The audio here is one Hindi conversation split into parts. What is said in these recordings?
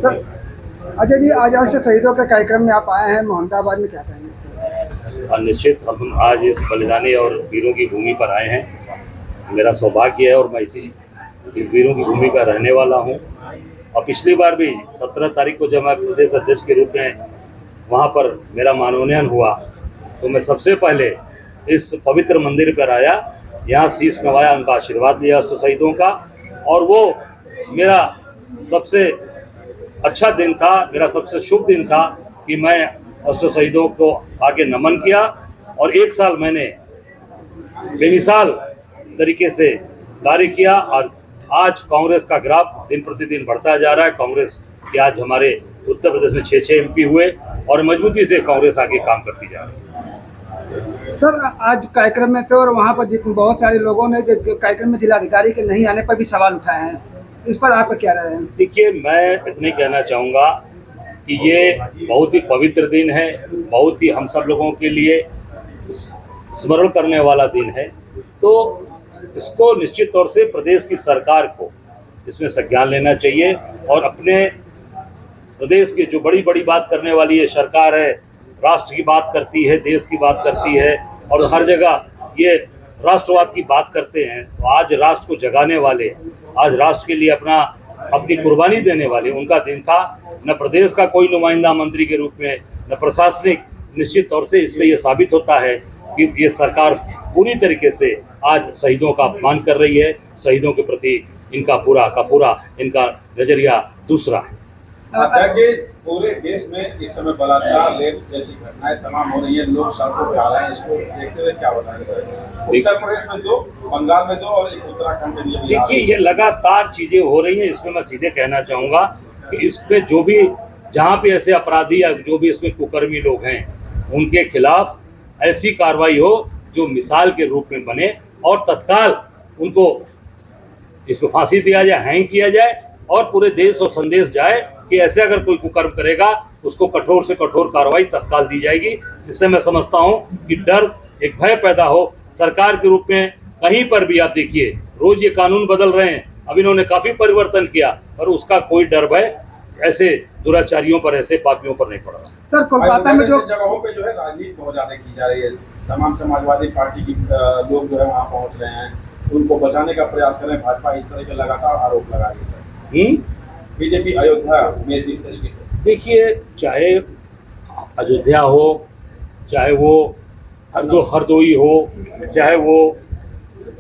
सर, अजय जी, आज राष्ट्रीय शहीदों के कार्यक्रम में आप आए हैं मोहम्मदाबाद में, क्या कहेंगे? और निश्चित हम आज इस बलिदानी और वीरों की भूमि पर आए हैं। मेरा सौभाग्य है और मैं इस वीरों की भूमि का रहने वाला हूं। और पिछली बार भी 17 तारीख को जब मैं प्रदेश अध्यक्ष के रूप में वहां पर मेरा मनोनयन हुआ तो मैं सबसे पहले इस पवित्र मंदिर पर आया, यहाँ शीश नवाया, उनका आशीर्वाद लिया अष्ट शहीदों का। और वो मेरा सबसे अच्छा दिन था, मेरा सबसे शुभ दिन था कि मैं अष्ट शहीदों को आगे नमन किया। और एक साल मैंने बेमिसाल तरीके से कार्य किया और आज कांग्रेस का ग्राफ दिन प्रतिदिन बढ़ता जा रहा है। कांग्रेस के आज हमारे उत्तर प्रदेश में 6 एमपी हुए और मजबूती से कांग्रेस आगे काम करती जा रही है। सर, आज कार्यक्रम में थे और वहाँ पर बहुत सारे लोगों ने जो कार्यक्रम में जिलाधिकारी के नहीं आने पर भी सवाल उठाए हैं, इस पर आपका क्या राय है? देखिए, मैं इतने कहना चाहूँगा कि ये बहुत ही पवित्र दिन है, बहुत ही हम सब लोगों के लिए स्मरण करने वाला दिन है। तो इसको निश्चित तौर से प्रदेश की सरकार को इसमें संज्ञान लेना चाहिए और अपने प्रदेश की जो बड़ी बड़ी बात करने वाली है सरकार है, राष्ट्र की बात करती है, देश की बात करती है और हर जगह ये राष्ट्रवाद की बात करते हैं। तो आज राष्ट्र को जगाने वाले, आज राष्ट्र के लिए अपनी कुर्बानी देने वाले उनका दिन था। न प्रदेश का कोई नुमाइंदा मंत्री के रूप में, न प्रशासनिक। निश्चित तौर से इससे ये साबित होता है कि ये सरकार पूरी तरीके से आज शहीदों का अपमान कर रही है। शहीदों के प्रति इनका पूरा इनका नजरिया दूसरा है। पूरे देश में इस समय बलात्कार, रेप जैसी घटनाएं तमाम हो रही है, लोग सड़कों पे आ रहे हैं, इसको देखते हुए क्या बताएंगे? उत्तर प्रदेश में 2, बंगाल में 2 और एक उत्तराखंड में। देखिए, ये लगातार चीजें हो रही हैं। इसमें मैं सीधे कहना चाहूँगा कि इसमें जो भी जहाँ पे ऐसे अपराधी या जो भी इसमें कुकर्मी लोग हैं उनके खिलाफ ऐसी कार्रवाई हो जो मिसाल के रूप में बने और तत्काल उनको इसको फांसी दिया जाए, हैंग किया जाए और पूरे देश और संदेश जाए कि ऐसे अगर कोई कुकर्म करेगा उसको कठोर से कठोर कार्रवाई तत्काल दी जाएगी। जिससे मैं समझता हूं कि डर, एक भय पैदा हो सरकार के रूप में। कहीं पर भी आप देखिए, रोज ये कानून बदल रहे हैं, अब इन्होंने काफी परिवर्तन किया पर उसका कोई डर भय ऐसे दुराचारियों पर, ऐसे पापियों पर नहीं पड़ रहा। सर, कोलकाता में जो जगहों पे जो है राजनीति बहुत ज्यादा की जा रही है, तमाम समाजवादी पार्टी की लोग जो है वहाँ पहुँच रहे हैं, उनको बचाने का प्रयास कर रहे हैं। भाजपा इस तरह के लगातार आरोप लगा रही है सर। बीजेपी अयोध्या में जिस तरीके से, देखिए, चाहे अयोध्या हो, चाहे वो हरदोई हो, चाहे वो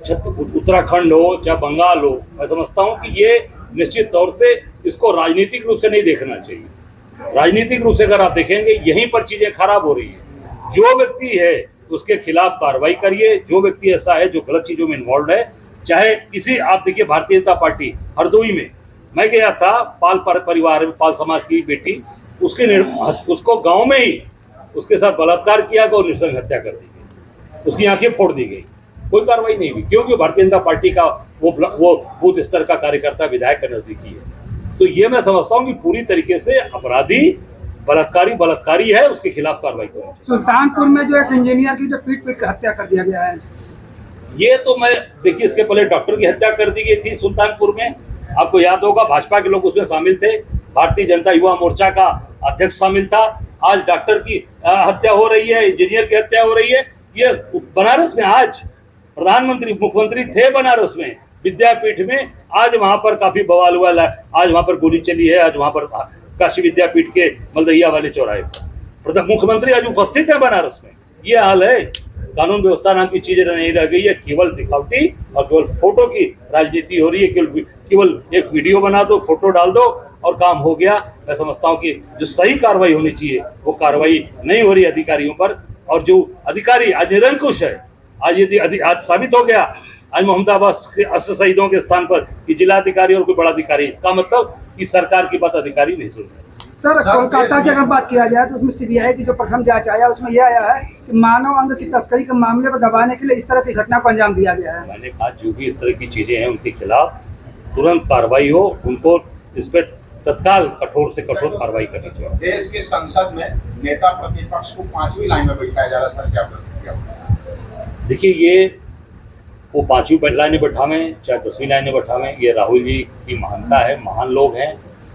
उत्तराखंड हो, चाहे बंगाल हो, मैं समझता हूँ कि ये निश्चित तौर से इसको राजनीतिक रूप से नहीं देखना चाहिए। राजनीतिक रूप से अगर आप देखेंगे यहीं पर चीजें खराब हो रही है। जो व्यक्ति है उसके खिलाफ कार्रवाई करिए। जो व्यक्ति ऐसा है जो गलत चीजों में इन्वॉल्व है, चाहे किसी, आप देखिए भारतीय जनता पार्टी हरदोई में मैं गया था, पाल परिवार में पाल समाज की बेटी, उसको गांव में ही उसके साथ बलात्कार किया गया और नृशंस हत्या कर दी गई, उसकी आंखें फोड़ दी गई, कोई कार्रवाई नहीं हुई क्योंकि भारतीय जनता पार्टी का वो बूथ स्तर का कार्यकर्ता विधायक का नजदीकी है। तो ये मैं समझता हूँ कि पूरी तरीके से अपराधी बलात्कारी है, उसके खिलाफ कार्रवाई करें। सुल्तानपुर में जो एक इंजीनियर की जो पीट कर हत्या कर दिया गया है, ये तो मैं देखिए, इसके पहले डॉक्टर की हत्या कर दी गई थी सुल्तानपुर में, आपको याद होगा, भाजपा के लोग उसमें शामिल थे, भारतीय जनता युवा मोर्चा का अध्यक्ष शामिल था। आज डॉक्टर की हत्या हो रही है, इंजीनियर की हत्या हो रही है। ये बनारस में आज प्रधानमंत्री, मुख्यमंत्री थे बनारस में विद्यापीठ में, आज वहां पर काफी बवाल हुआ, आज वहां पर गोली चली है, आज वहां पर काशी विद्यापीठ के मलदहिया वाले चौराहे पर मुख्यमंत्री आज उपस्थित है बनारस में। ये हाल है। कानून व्यवस्था नाम की चीजें नहीं रह गई है, केवल दिखावटी और केवल फोटो की राजनीति हो रही है। केवल एक वीडियो बना दो, फोटो डाल दो और काम हो गया। मैं समझता हूँ कि जो सही कार्रवाई होनी चाहिए वो कार्रवाई नहीं हो रही अधिकारियों पर, और जो अधिकारी आज निरंकुश है। आज यदि आज साबित हो गया आज मोहम्मदाबाद के अष्ट शहीदों के स्थान पर कि जिलाधिकारी और कोई बड़ा अधिकारी, इसका मतलब कि सरकार की बात अधिकारी नहीं सुन रहे। सर, कोलकाता की अगर बात किया जाए तो उसमें सीबीआई की जो प्रथम जांच आया उसमें यह आया है कि मानव अंग की तस्करी के मामले को दबाने के लिए इस तरह की घटना को अंजाम दिया गया है। मैंने कहा जो भी इस तरह की चीजें हैं उनके खिलाफ तुरंत कार्रवाई हो, उनको इस पर तत्काल कठोर से कठोर कार्रवाई करनी चाहिए। देश के संसद में नेता प्रतिपक्ष को 5वीं लाइन में बैठाया जा रहा है सर, क्या प्रतिक्रिया? देखिए, ये वो 5वीं लाइन में बैठावें चाहे 10वीं लाइन में बैठावें, ये राहुल जी की महानता है, महान लोग हैं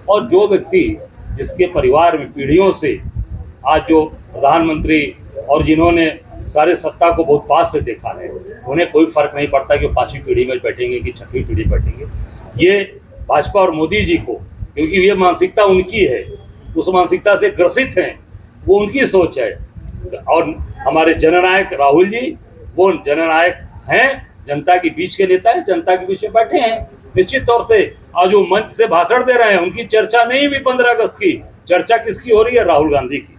और जो व्यक्ति जिसके परिवार में पीढ़ियों से आज जो प्रधानमंत्री और जिन्होंने सारे सत्ता को बहुत पास से देखा है, उन्हें कोई फर्क नहीं पड़ता कि वो 5वीं पीढ़ी में बैठेंगे कि 6वीं पीढ़ी बैठेंगे। ये भाजपा और मोदी जी को, क्योंकि ये मानसिकता उनकी है, उस मानसिकता से ग्रसित हैं, वो उनकी सोच है। और हमारे जननायक राहुल जी, वो जननायक हैं, जनता के बीच के नेता हैं, जनता के बीच में बैठे हैं। निश्चित तौर से आज वो मंच से भाषण दे रहे हैं, उनकी चर्चा नहीं हुई 15 अगस्त की, चर्चा किसकी हो रही है? राहुल गांधी की।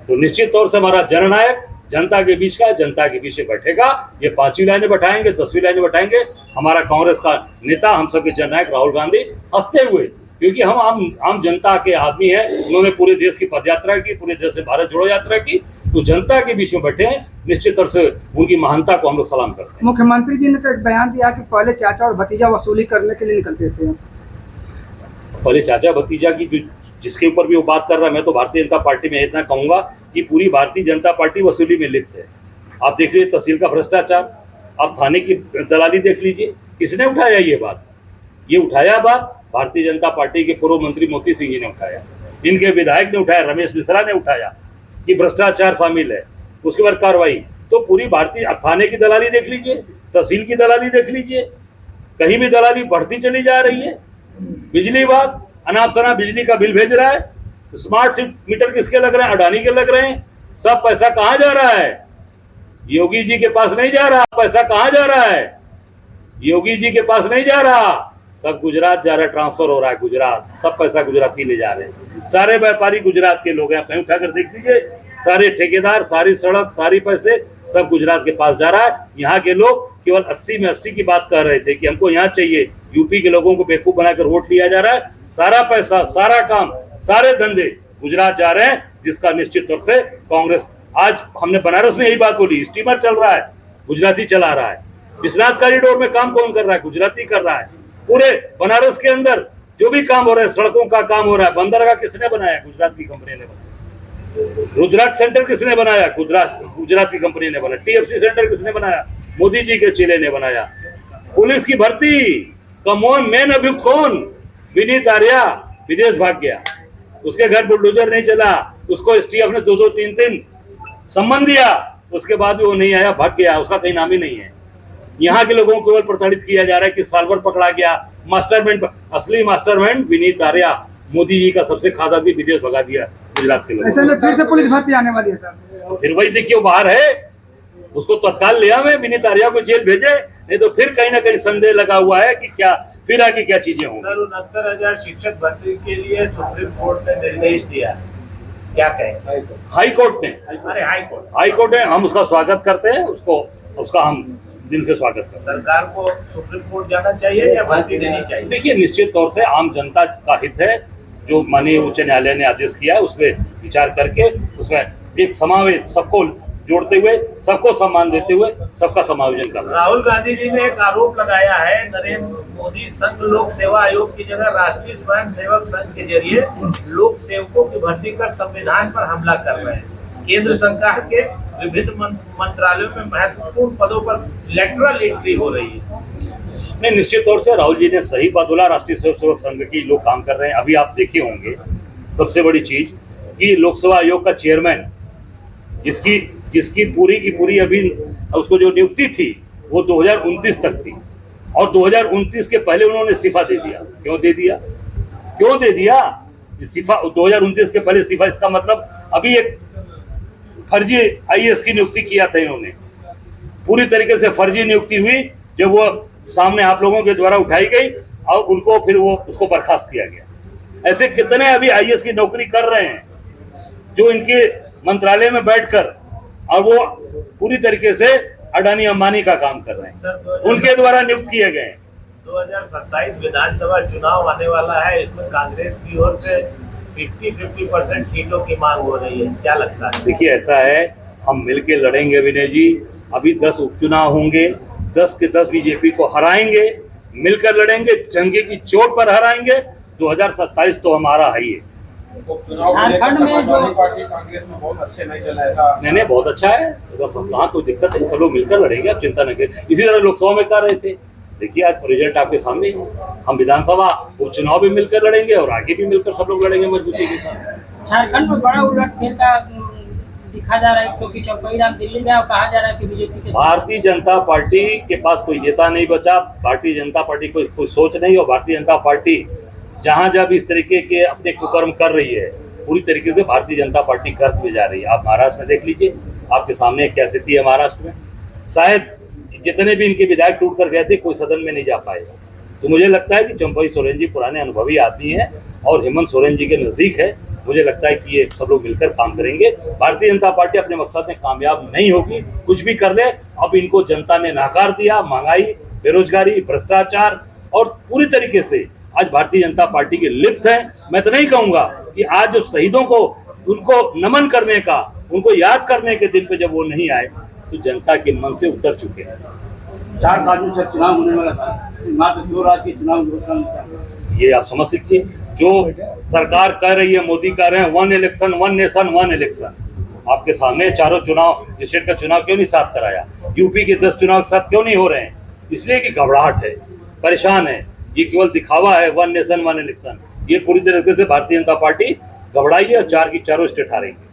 तो निश्चित तौर से हमारा जननायक जनता के बीच का, जनता के बीच में बैठेगा। ये 5वीं लाइन में बैठाएंगे, 10वीं लाइन में बैठाएंगे। हमारा कांग्रेस का नेता, हम सबके जननायक राहुल गांधी हंसते हुए, क्योंकि हम आम जनता के आदमी हैं, उन्होंने पूरे देश की पदयात्रा की, पूरे देश से भारत जोड़ो यात्रा की, तो जनता के बीच में बैठे हैं। निश्चित तौर से उनकी महानता को हम लोग सलाम करते हैं। मुख्यमंत्री जी ने तो एक बयान दिया कि पहले चाचा और भतीजा वसूली करने के लिए निकलते थे। पहले चाचा भतीजा की जो जिसके ऊपर भी वो बात कर रहा है, मैं तो भारतीय जनता पार्टी में इतना कहूंगा कि पूरी भारतीय जनता पार्टी वसूली में लिप्त है। आप देख लीजिए तहसील का भ्रष्टाचार, आप थाने की दलाली देख लीजिए, किसने उठाया ये बात? ये उठाया बात भारतीय जनता पार्टी के पूर्व मंत्री मोती सिंह जी ने उठाया, इनके विधायक ने उठाया, रमेश मिश्रा ने उठाया कि भ्रष्टाचार शामिल है। उसके बाद कार्रवाई, तो पूरी भारतीय, थाने की दलाली देख लीजिए, तहसील की दलाली देख लीजिए, कहीं भी दलाली बढ़ती चली जा रही है। बिजली बात, अनाप शनाप बिजली का बिल भेज रहा है, स्मार्ट मीटर किसके लग रहे हैं? अडानी के लग रहे हैं। सब पैसा कहाँ जा रहा है? योगी जी के पास नहीं जा रहा। पैसा कहाँ जा रहा है? योगी जी के पास नहीं जा रहा, सब गुजरात जा रहा है, ट्रांसफर हो रहा है गुजरात। सब पैसा गुजराती ले जा रहे हैं। सारे व्यापारी गुजरात के लोग हैं, आप कहीं उठाकर देख लीजिए, सारे ठेकेदार, सारी सड़क, सारी पैसे सब गुजरात के पास जा रहा है। यहाँ के लोग केवल 80 में 80 की बात कर रहे थे कि हमको यहाँ चाहिए, यूपी के लोगों को बेवकूफ बनाकर वोट लिया जा रहा है। सारा पैसा, सारा काम, सारे धंधे गुजरात जा रहे हैं, जिसका निश्चित तौर से कांग्रेस, आज हमने बनारस में यही बात बोली, स्टीमर चल रहा है, गुजराती चला रहा है। विश्वनाथ कॉरिडोर में काम कौन कर रहा है? गुजराती कर रहा है। पूरे बनारस के अंदर जो भी काम हो रहा है, सड़कों का काम हो रहा है, बंदरगाह किसने बनाया? गुजरात की कंपनी ने बनाया। रुद्राक्ष सेंटर किसने बनाया? गुजरात की कंपनी ने बनाया। TFC सेंटर किसने बनाया? मोदी जी के चेले ने बनाया। पुलिस की भर्ती का मेन अभियुक्त कौन? विनीत आर्या विदेश भाग गया, उसके घर बुलडोजर नहीं चला, उसको STF ने 2-2, 3-3 सम्मान दिया, उसके बाद भी वो नहीं आया, भाग गया, उसका कहीं नाम ही नहीं है। यहाँ के लोगों को केवल प्रताड़ित किया जा रहा है कि साल भर पकड़ा गया। मास्टरमाइंड, असली मास्टरमाइंड विनीत आर्या, मोदी जी का सबसे खास आदमी, विदेश भगा दिया गुजरात के लोगों। ऐसे में फिर से पुलिस भर्ती आने वाली है सर। तो फिर वही देखिए, वो बाहर है, उसको तत्काल ले आवे, विनीत आर्या को जेल भेजे, नहीं तो फिर कहीं ना कहीं संदेह लगा हुआ है कि क्या फिर आगे क्या चीजें होंगी। सर 69,000 शिक्षक भर्ती के लिए सुप्रीम कोर्ट ने निर्देश दिया है, क्या कहें? हाई कोर्ट ने, अरे हाई कोर्ट ने, हम उसका स्वागत करते हैं, उसका हम दिल से स्वागत करते हैं। सरकार को सुप्रीम कोर्ट जाना चाहिए या भर्ती देनी चाहिए? देखिए, निश्चित तौर से आम जनता का हित है, जो माननीय उच्च न्यायालय ने आदेश किया है उसमें विचार करके उसमें एक समावेश, सबको जोड़ते हुए, सबको सम्मान देते हुए, सबका समायोजन करना। राहुल गांधी जी ने एक आरोप लगाया है, नरेंद्र मोदी संघ लोक सेवा आयोग की जगह राष्ट्रीय स्वयं सेवक संघ के जरिए लोक सेवकों की भर्ती कर संविधान पर हमला कर रहे हैं। केंद्र सरकार के विभिन्न मंत्रालयों में महत्वपूर्ण पदों पर लेटरल एंट्री हो रही है। नहीं, निश्चित तौर से राहुल जी ने सही बात बोला, राष्ट्रीय स्वयं सेवक संघ की लोग काम कर रहे हैं। अभी आप देखे होंगे सबसे बड़ी चीज कि लोकसभा आयोग का चेयरमैन, जिसकी पूरी की पूरी अभी उसको जो नियुक्ति थी वो 2029 तक थी, और 2029 के पहले उन्होंने इस्तीफा दे दिया। क्यों दे दिया इस्तीफा? 2029 के पहले इस्तीफा, इसका मतलब अभी एक फर्जी IAS की नियुक्ति किया था इन्होंने, पूरी तरीके से फर्जी नियुक्ति हुई, जब वो सामने आप लोगों के द्वारा उठाई गई और उनको फिर वो उसको बर्खास्त किया गया। ऐसे कितने अभी IAS की नौकरी कर रहे हैं जो इनके मंत्रालय में बैठकर, और वो पूरी तरीके से अडानी अंबानी का काम कर रहे हैं, उनके द्वारा नियुक्त किए गए हैं। 2027 विधानसभा चुनाव आने वाला है, इसमें कांग्रेस की ओर से 50% सीटों की मांग हो रही है, क्या लगता है? देखिए, ऐसा है, हम मिलके लड़ेंगे विनय जी। अभी 10 उपचुनाव होंगे, 10 के 10 बीजेपी को हराएंगे, मिलकर लड़ेंगे, जंगे की चोट पर हराएंगे। 2027 तो हमारा है ही। झारखंड में जो पार्टी कांग्रेस में बहुत अच्छे नहीं चला, ऐसा नहीं, बहुत अच्छा है, कहाँ कोई दिक्कत है, सब लोग मिलकर लड़ेंगे, आप चिंता न करें। इसी तरह लोकसभा में कर रहे थे, देखिए आज रिजल्ट आपके सामने है। हम विधानसभा उपचुनाव भी मिलकर लड़ेंगे और आगे भी मिलकर सब लोग लड़ेंगे मजबूती के साथ। झारखंड में बड़ा उलटफेर का दिखा जा रहा है, क्योंकि चौपाई राम दिल्ली गया और कहा जा रहा है कि बीजेपी के साथ भारतीय जनता पार्टी के पास कोई नेता नहीं बचा, भारतीय जनता पार्टी को कोई सोच नहीं, और भारतीय जनता पार्टी जहां जब इस तरीके के अपने कुकर्म कर रही है, पूरी तरीके से भारतीय जनता पार्टी गर्त में जा रही है। आप महाराष्ट्र में देख लीजिए, आपके सामने क्या स्थिति है महाराष्ट्र में। शायद जितने भी इनके विधायक टूट कर गए थे, कोई सदन में नहीं जा पाएगा। तो मुझे लगता है कि चंपई सोरेन जी पुराने अनुभवी आदमी है और हेमंत सोरेन जी के नजदीक है। मुझे लगता है कि ये सब लोग मिलकर काम करेंगे। भारतीय जनता पार्टी अपने मकसद में कामयाब नहीं होगी, कुछ भी कर ले। अब इनको जनता ने नकार दिया, महंगाई, बेरोजगारी, भ्रष्टाचार, और पूरी तरीके से आज भारतीय जनता पार्टी के लिप्त है। मैं तो नहीं कहूंगा कि आज जो शहीदों को उनको नमन करने का, उनको याद करने के दिन पे जब वो नहीं आए, तो जनता के मन से उतर चुके हैं। 4 राज्यों से चुनाव होने वाला था, मात्र 2 राज्य के चुनाव घोषणा। ये आप समझ लीजिए, जो सरकार कह रही है, मोदी कह रहे हैं 1 इलेक्शन 1 नेशन 1 इलेक्शन। आपके सामने चारों चुनाव, स्टेट का चुनाव क्यों नहीं साथ कराया? यूपी के 10 चुनाव साथ क्यों नहीं हो रहे हैं? इसलिए कि घबराहट है, परेशान है। ये केवल दिखावा है 1 नेशन 1 इलेक्शन। ये पूरी तरीके से भारतीय जनता पार्टी घबराई है और 4 की 4 स्टेट हारेंगे।